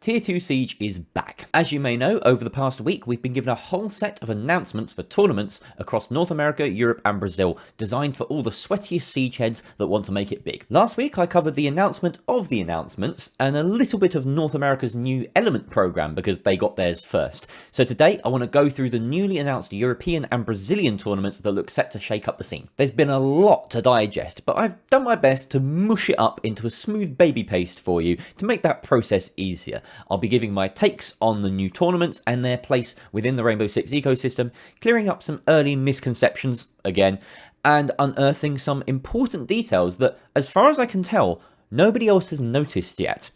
Tier 2 Siege is back. As you may know, over the past week, we've been given a whole set of announcements for tournaments across North America, Europe, and Brazil, designed for all the sweatiest Siege heads that want to make it big. Last week, I covered the announcement of the announcements and a little bit of North America's new Element program because they got theirs first. So today, I want to go through the newly announced European and Brazilian tournaments that look set to shake up the scene. There's been a lot to digest, but I've done my best to mush it up into a smooth baby paste for you to make that process easier. I'll be giving my takes on the new tournaments and their place within the Rainbow Six ecosystem, clearing up some early misconceptions again, and unearthing some important details that, as far as I can tell, nobody else has noticed yet.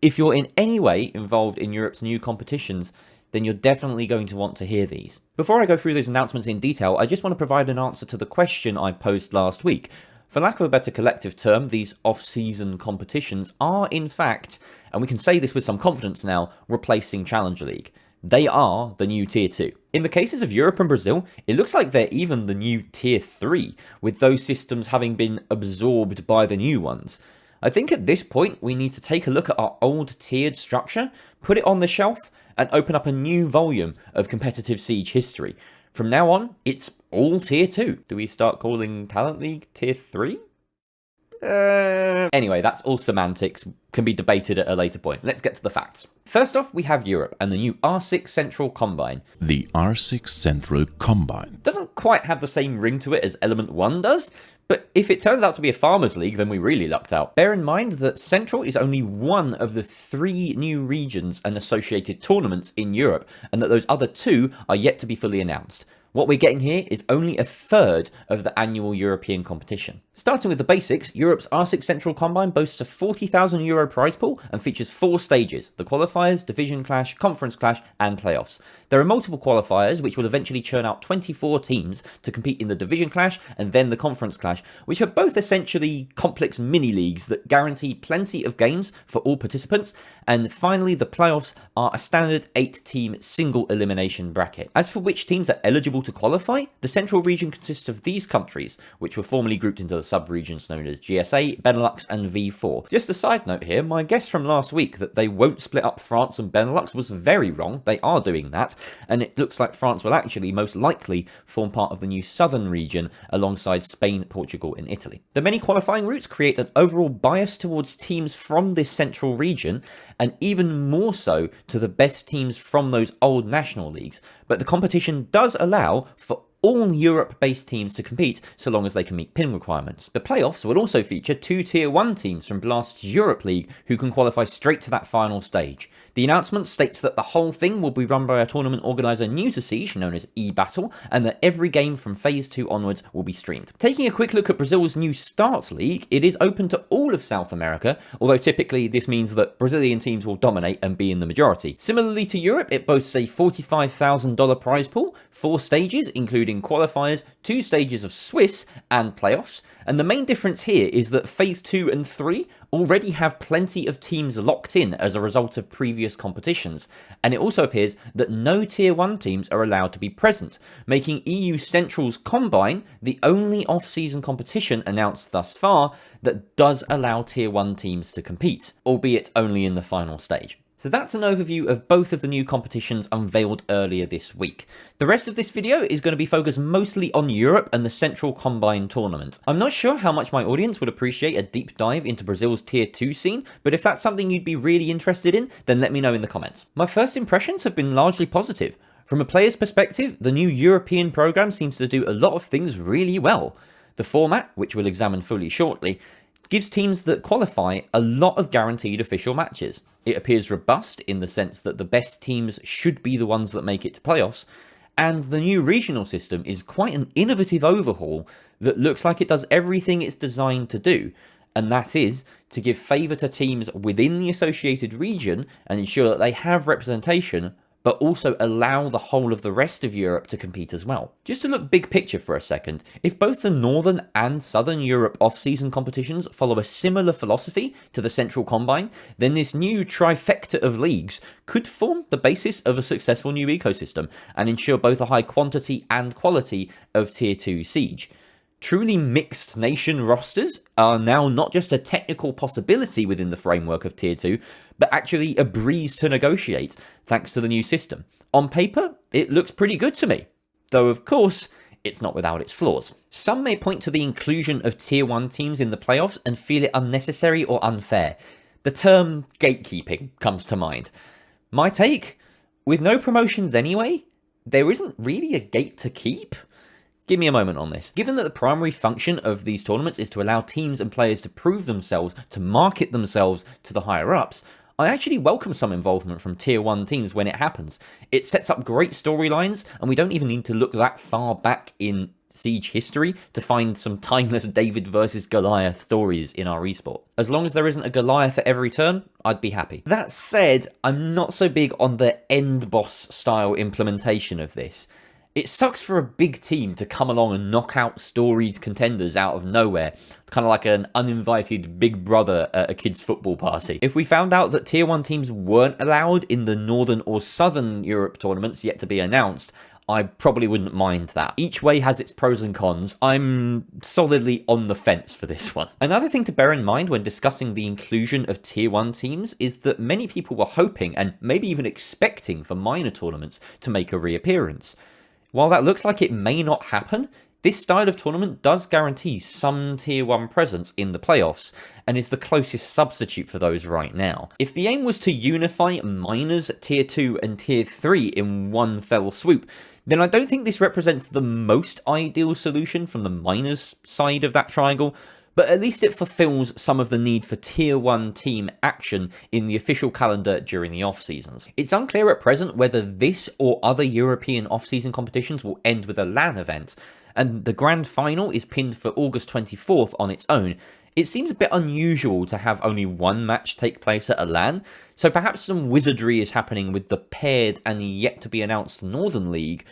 If you're in any way involved in Europe's new competitions, then you're definitely going to want to hear these. Before I go through those announcements in detail, I just want to provide an answer to the question I posed last week. For lack of a better collective term, these off-season competitions are, in fact, and we can say this with some confidence now, replacing Challenger League. They are the new Tier 2. In the cases of Europe and Brazil, it looks like they're even the new Tier 3, with those systems having been absorbed by the new ones. I think at this point, we need to take a look at our old tiered structure, put it on the shelf, and open up a new volume of competitive Siege history. From now on, it's all Tier 2. Do we start calling Talent League Tier 3? Anyway, that's all semantics, can be debated at a later point. Let's get to the facts. First off, we have Europe and the new R6 Central Combine. The R6 Central Combine Doesn't quite have the same ring to it as Element 1 does, but if it turns out to be a Farmers League, then we really lucked out. Bear in mind that Central is only one of the 3 new regions and associated tournaments in Europe, and that those other 2 are yet to be fully announced. What we're getting here is only a third of the annual European competition. Starting with the basics, Europe's R6 Central Combine boasts a €40,000 prize pool and features 4 stages: the qualifiers, division clash, conference clash, and playoffs. There are multiple qualifiers which will eventually churn out 24 teams to compete in the division clash and then the conference clash, which are both essentially complex mini-leagues that guarantee plenty of games for all participants. And finally, the playoffs are a standard 8-team single elimination bracket. As for which teams are eligible to qualify, the Central region consists of these countries, which were formerly grouped into the sub-regions known as GSA, Benelux, and V4. Just a side note here, my guess from last week that they won't split up France and Benelux was very wrong. They are doing that, and it looks like France will actually most likely form part of the new southern region alongside Spain, Portugal, and Italy. The many qualifying routes create an overall bias towards teams from this central region, and even more so to the best teams from those old national leagues, but the competition does allow for all Europe-based teams to compete so long as they can meet PIN requirements. The playoffs will also feature 2 Tier 1 teams from Blast's Europe League who can qualify straight to that final stage. The announcement states that the whole thing will be run by a tournament organiser new to Siege, known as eBattle, and that every game from Phase 2 onwards will be streamed. Taking a quick look at Brazil's new Start League, it is open to all of South America, although typically this means that Brazilian teams will dominate and be in the majority. Similarly to Europe, it boasts a $45,000 prize pool, 4 stages including qualifiers, 2 stages of Swiss, and playoffs. And the main difference here is that Phase 2 and 3 already have plenty of teams locked in as a result of previous competitions, and it also appears that no Tier 1 teams are allowed to be present, making EU Central's Combine the only off-season competition announced thus far that does allow Tier 1 teams to compete, albeit only in the final stage. So that's an overview of both of the new competitions unveiled earlier this week. The rest of this video is going to be focused mostly on Europe and the Central Combine tournament. I'm not sure how much my audience would appreciate a deep dive into Brazil's Tier 2 scene, but if that's something you'd be really interested in, then let me know in the comments. My first impressions have been largely positive. From a player's perspective, the new European program seems to do a lot of things really well. The format, which we'll examine fully shortly, gives teams that qualify a lot of guaranteed official matches. It appears robust in the sense that the best teams should be the ones that make it to playoffs, and the new regional system is quite an innovative overhaul that looks like it does everything it's designed to do, and that is to give favour to teams within the associated region and ensure that they have representation, but also allow the whole of the rest of Europe to compete as well. Just to look big picture for a second, if both the Northern and Southern Europe off-season competitions follow a similar philosophy to the Central Combine, then this new trifecta of leagues could form the basis of a successful new ecosystem and ensure both a high quantity and quality of Tier 2 Siege. Truly mixed nation rosters are now not just a technical possibility within the framework of Tier 2, but actually a breeze to negotiate, thanks to the new system. On paper, it looks pretty good to me, though of course, it's not without its flaws. Some may point to the inclusion of Tier 1 teams in the playoffs and feel it unnecessary or unfair. The term gatekeeping comes to mind. My take? With no promotions anyway, there isn't really a gate to keep. Give me a moment on this. Given that the primary function of these tournaments is to allow teams and players to prove themselves, to market themselves to the higher-ups, I actually welcome some involvement from Tier 1 teams when it happens. It sets up great storylines, and we don't even need to look that far back in Siege history to find some timeless David versus Goliath stories in our esport. As long as there isn't a Goliath at every turn, I'd be happy. That said, I'm not so big on the end boss style implementation of this. It sucks for a big team to come along and knock out storied contenders out of nowhere, kind of like an uninvited big brother at a kid's football party. If we found out that Tier 1 teams weren't allowed in the Northern or Southern Europe tournaments yet to be announced, I probably wouldn't mind that. Each way has its pros and cons. I'm solidly on the fence for this one. Another thing to bear in mind when discussing the inclusion of Tier 1 teams is that many people were hoping and maybe even expecting for minor tournaments to make a reappearance. While that looks like it may not happen, this style of tournament does guarantee some Tier 1 presence in the playoffs, and is the closest substitute for those right now. If the aim was to unify minors, Tier 2 and Tier 3 in one fell swoop, then I don't think this represents the most ideal solution from the minors side of that triangle, but at least it fulfills some of the need for Tier 1 team action in the official calendar during the off-seasons. It's unclear at present whether this or other European off-season competitions will end with a LAN event, and the grand final is pinned for August 24th on its own. It seems a bit unusual to have only one match take place at a LAN, so perhaps some wizardry is happening with the paired and yet-to-be-announced Northern League,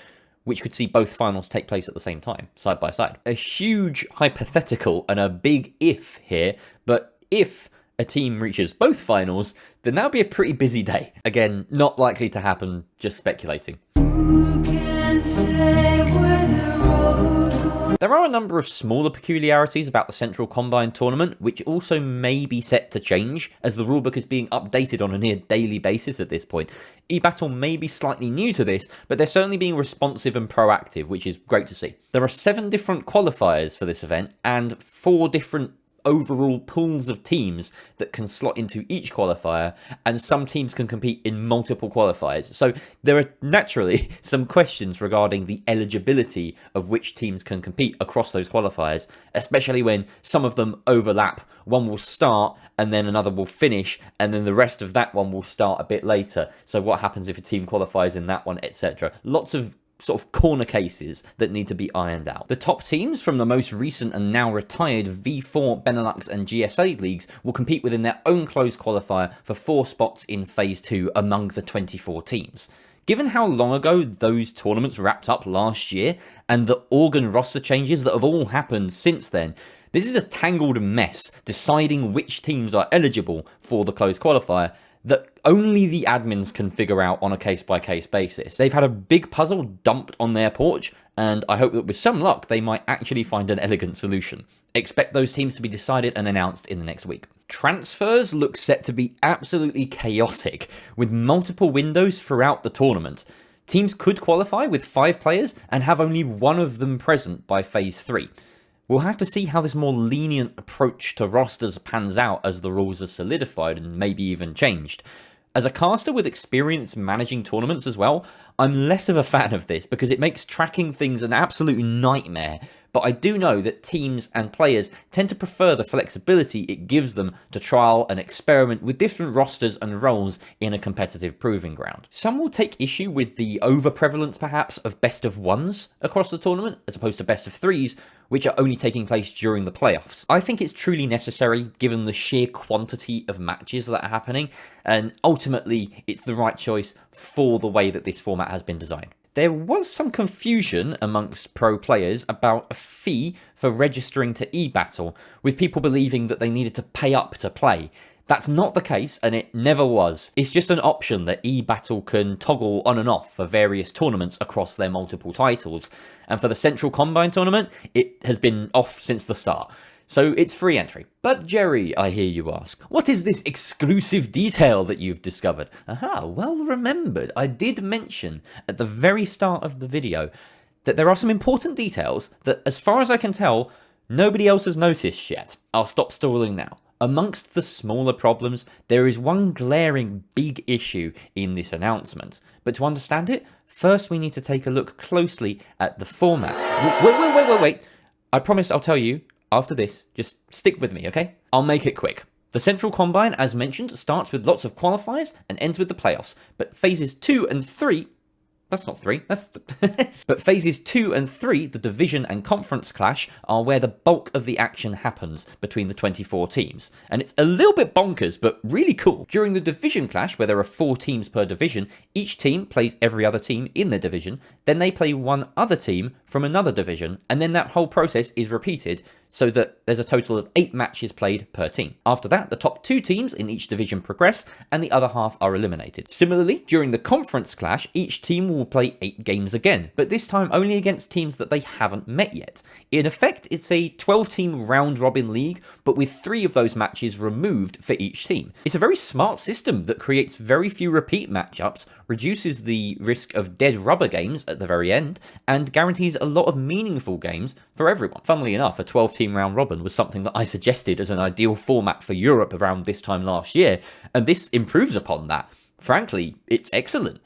which could see both finals take place at the same time, side by side. A huge hypothetical and a big if here, but if a team reaches both finals, then that'll be a pretty busy day. Again, not likely to happen, just speculating. Who can say where the road goes? There are a number of smaller peculiarities about the Central Combine tournament, which also may be set to change, as the rulebook is being updated on a near daily basis at this point. eBattle may be slightly new to this, but they're certainly being responsive and proactive, which is great to see. There are 7 different qualifiers for this event, and 4 different overall pools of teams that can slot into each qualifier, and some teams can compete in multiple qualifiers. So there are naturally some questions regarding the eligibility of which teams can compete across those qualifiers, especially when some of them overlap. One will start and then another will finish, and then the rest of that one will start a bit later. So what happens if a team qualifies in that one, etc. Lots of sort of corner cases that need to be ironed out. The top teams from the most recent and now retired V4, Benelux and GSA leagues will compete within their own closed qualifier for 4 spots in Phase 2 among the 24 teams. Given how long ago those tournaments wrapped up last year, and the organ roster changes that have all happened since then, this is a tangled mess deciding which teams are eligible for the closed qualifier that only the admins can figure out on a case-by-case basis. They've had a big puzzle dumped on their porch, and I hope that with some luck, they might actually find an elegant solution. Expect those teams to be decided and announced in the next week. Transfers look set to be absolutely chaotic, with multiple windows throughout the tournament. Teams could qualify with 5 players and have only one of them present by Phase 3. We'll have to see how this more lenient approach to rosters pans out as the rules are solidified and maybe even changed. As a caster with experience managing tournaments as well, I'm less of a fan of this because it makes tracking things an absolute nightmare, but I do know that teams and players tend to prefer the flexibility it gives them to trial and experiment with different rosters and roles in a competitive proving ground. Some will take issue with the over-prevalence perhaps of best of 1s across the tournament as opposed to best of 3s, which are only taking place during the playoffs. I think it's truly necessary given the sheer quantity of matches that are happening, and ultimately it's the right choice for the way that this format has been designed. There was some confusion amongst pro players about a fee for registering to eBattle, with people believing that they needed to pay up to play. That's not the case, and it never was. It's just an option that eBattle can toggle on and off for various tournaments across their multiple titles. And for the Central Combine tournament, it has been off since the start. So it's free entry. But Gerry, I hear you ask, what is this exclusive detail that you've discovered? Aha, well remembered. I did mention at the very start of the video that there are some important details that, as far as I can tell, nobody else has noticed yet. I'll stop stalling now. Amongst the smaller problems, there is one glaring big issue in this announcement. But to understand it, first we need to take a look closely at the format. Wait. I promise I'll tell you after this. Just stick with me, okay? I'll make it quick. The Central Combine, as mentioned, starts with lots of qualifiers and ends with the playoffs. But phases 2 and 3... That's not 3, that's... But phases 2 and 3, the division and conference clash, are where the bulk of the action happens between the 24 teams. And it's a little bit bonkers, but really cool. During the division clash, where there are 4 teams per division, each team plays every other team in their division, then they play one other team from another division, and then that whole process is repeated, so that there's a total of 8 matches played per team. After that, the top 2 teams in each division progress, and the other half are eliminated. Similarly, during the conference clash, each team will play 8 games again, but this time only against teams that they haven't met yet. In effect, it's a 12-team round-robin league, but with 3 of those matches removed for each team. It's a very smart system that creates very few repeat matchups, reduces the risk of dead rubber games at the very end, and guarantees a lot of meaningful games for everyone. Funnily enough, a 12-team round robin was something that I suggested as an ideal format for Europe around this time last year, and this improves upon that. Frankly, it's excellent.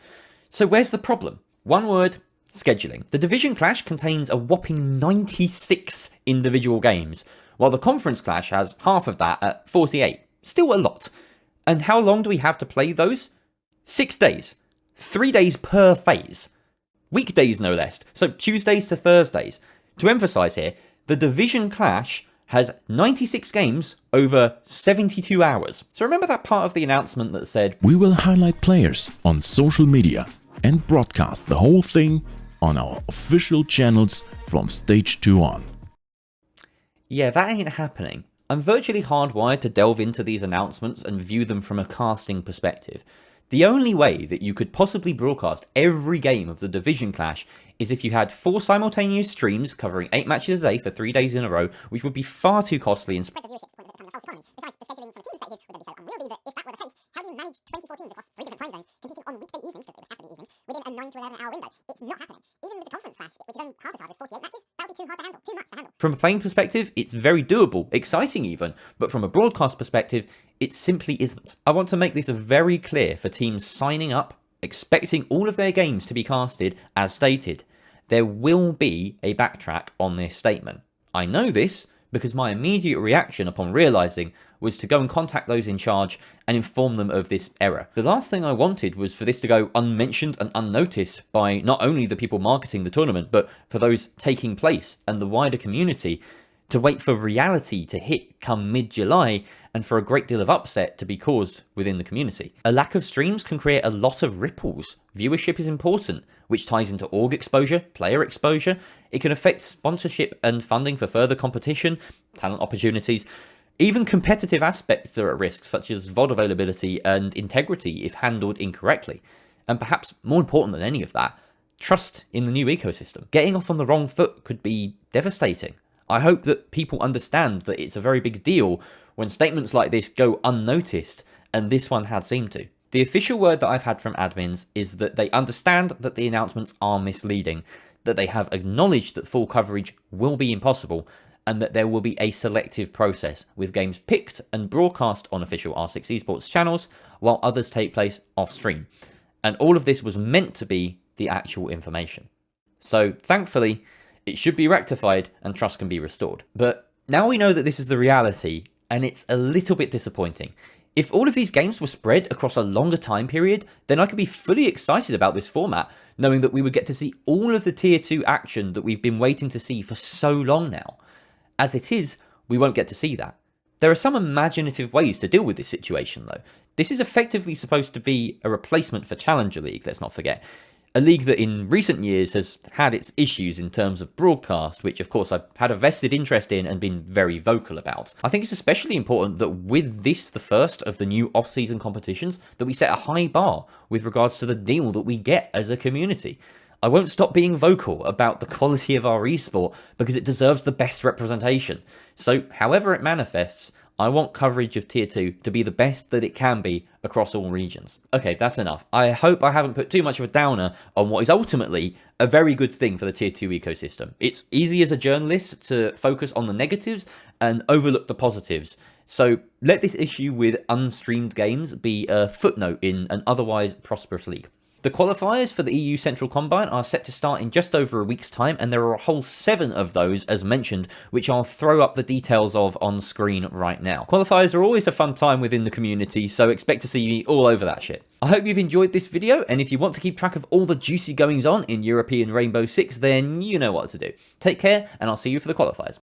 So where's the problem? One word: scheduling. The division clash contains a whopping 96 individual games, while the conference clash has half of that at 48. Still a lot. And how long do we have to play those? 6 days. 3 days per phase. Weekdays no less, so Tuesdays to Thursdays. To emphasise here, the division clash has 96 games over 72 hours. So remember that part of the announcement that said, We will highlight players on social media and broadcast the whole thing on our official channels from stage 2 on. Yeah, that ain't happening. I'm virtually hardwired to delve into these announcements and view them from a casting perspective. The only way that you could possibly broadcast every game of the division clash is if you had 4 simultaneous streams covering 8 matches a day for 3 days in a row, which would be far too costly and spread the viewership to become a false economy. Besides, the scheduling from a team perspective would then be so unwieldy that if that were the case, how do you manage 24 teams across 3 different time zones competing on weekday evenings, because it would have to be evenings, within a 9 to 11 hour window? It's not happening. Even with the conference clash, which is only half as hard with 48 matches, that would be too hard to handle, too much to handle. From a playing perspective, it's very doable, exciting even, but from a broadcast perspective, it simply isn't. I want to make this very clear for teams signing up, expecting all of their games to be casted as stated. There will be a backtrack on this statement. I know this because my immediate reaction upon realising was to go and contact those in charge and inform them of this error. The last thing I wanted was for this to go unmentioned and unnoticed by not only the people marketing the tournament, but for those taking place and the wider community, to wait for reality to hit come mid-July and for a great deal of upset to be caused within the community. A lack of streams can create a lot of ripples. Viewership is important, which ties into org exposure, player exposure. It can affect sponsorship and funding for further competition, talent opportunities. Even competitive aspects are at risk, such as VOD availability and integrity if handled incorrectly. And perhaps more important than any of that, trust in the new ecosystem. Getting off on the wrong foot could be devastating. I hope that people understand that it's a very big deal when statements like this go unnoticed, and this one had seemed to. The official word that I've had from admins is that they understand that the announcements are misleading, that they have acknowledged that full coverage will be impossible, and that there will be a selective process, with games picked and broadcast on official R6 Esports channels, while others take place off-stream. And all of this was meant to be the actual information. So, thankfully, it should be rectified and trust can be restored. But now we know that this is the reality, and it's a little bit disappointing. If all of these games were spread across a longer time period, then I could be fully excited about this format, knowing that we would get to see all of the Tier 2 action that we've been waiting to see for so long now. As it is, we won't get to see that. There are some imaginative ways to deal with this situation though. This is effectively supposed to be a replacement for Challenger League, let's not forget. A league that in recent years has had its issues in terms of broadcast, which of course I've had a vested interest in and been very vocal about. I think it's especially important that with this, the first of the new off-season competitions, that we set a high bar with regards to the deal that we get as a community. I won't stop being vocal about the quality of our esport because it deserves the best representation. So however it manifests, I want coverage of Tier 2 to be the best that it can be across all regions. Okay, that's enough. I hope I haven't put too much of a downer on what is ultimately a very good thing for the Tier 2 ecosystem. It's easy as a journalist to focus on the negatives and overlook the positives. So let this issue with unstreamed games be a footnote in an otherwise prosperous league. The qualifiers for the EU Central Combine are set to start in just over a week's time, and there are a whole 7 of those, as mentioned, which I'll throw up the details of on screen right now. Qualifiers are always a fun time within the community, so expect to see me all over that shit. I hope you've enjoyed this video, and if you want to keep track of all the juicy goings on in European Rainbow Six, then you know what to do. Take care, and I'll see you for the qualifiers.